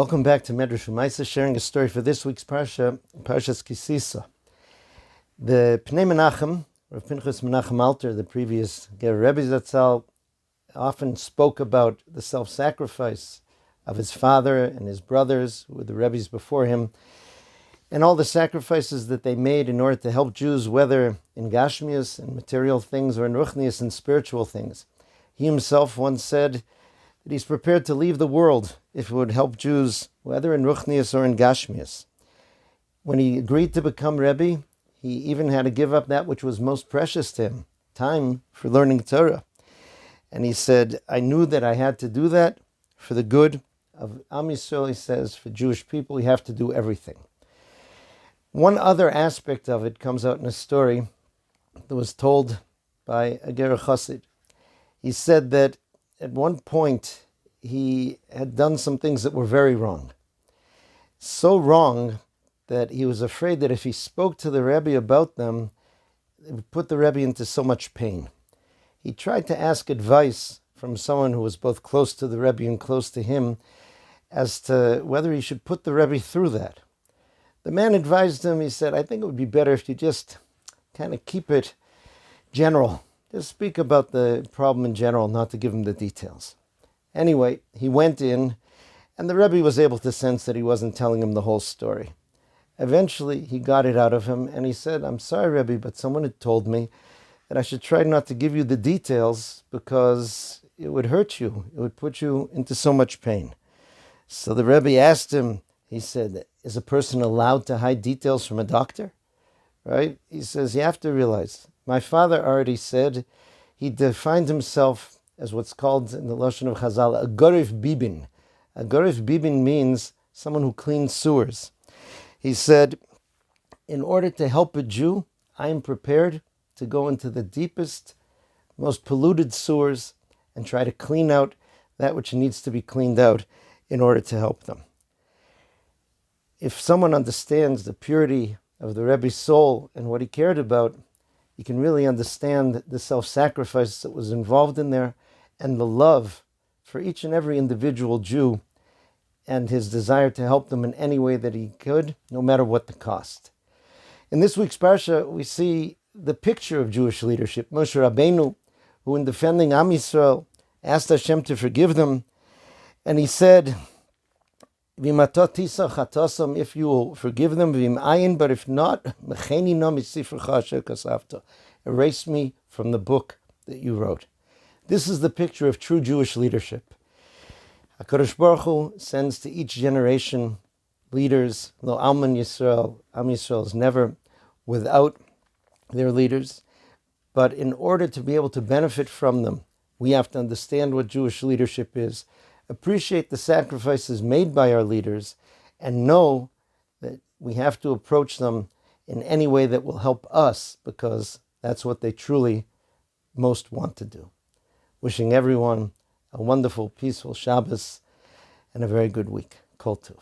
Welcome back to Medrash U'Maisa, sharing a story for this week's Parshas KiSisa. The Pnei Menachem, or Pinchas Menachem Alter, the previous Ger Rebbe Zatzal, often spoke about the self-sacrifice of his father and his brothers, who were the Rebbes before him, and all the sacrifices that they made in order to help Jews, whether in Gashmius and material things or in Ruchnius and spiritual things. He himself once said that he's prepared to leave the world if it would help Jews, whether in Ruchnius or in Gashmius. When he agreed to become Rebbe, he even had to give up that which was most precious to him, time for learning Torah. And he said, I knew that I had to do that for the good of Am Yisrael. He says, for Jewish people, we have to do everything. One other aspect of it comes out in a story that was told by a Ger chasid. He said that at one point he had done some things that were very wrong. So wrong that he was afraid that if he spoke to the Rebbe about them, it would put the Rebbe into so much pain. He tried to ask advice from someone who was both close to the Rebbe and close to him as to whether he should put the Rebbe through that. The man advised him, he said, I think it would be better if you just kind of keep it general. Just speak about the problem in general, not to give him the details. Anyway, he went in, and the Rebbe was able to sense that he wasn't telling him the whole story. Eventually, he got it out of him, and he said, I'm sorry, Rebbe, but someone had told me that I should try not to give you the details because it would hurt you. It would put you into so much pain. So the Rebbe asked him, he said, is a person allowed to hide details from a doctor? Right? He says, you have to realize, my father already said he defined himself as what's called in the Lashon of Chazal, a gorif bibin. A gorif bibin means someone who cleans sewers. He said, in order to help a Jew, I am prepared to go into the deepest, most polluted sewers and try to clean out that which needs to be cleaned out in order to help them. If someone understands the purity of the Rebbe's soul and what he cared about, you can really understand the self-sacrifice that was involved in there and the love for each and every individual Jew and his desire to help them in any way that he could, no matter what the cost. In this week's Parsha, we see the picture of Jewish leadership. Moshe Rabbeinu, who in defending Am Yisrael, asked Hashem to forgive them, and he said, if you will forgive them, but if not, erase me from the book that you wrote. This is the picture of true Jewish leadership. HaKadosh Baruch Hu sends to each generation leaders. Lo Alman Yisrael, Am Yisrael is never without their leaders. But in order to be able to benefit from them, we have to understand what Jewish leadership is, appreciate the sacrifices made by our leaders, and know that we have to approach them in any way that will help us, because that's what they truly most want to do. Wishing everyone a wonderful, peaceful Shabbos and a very good week. Kol Tov.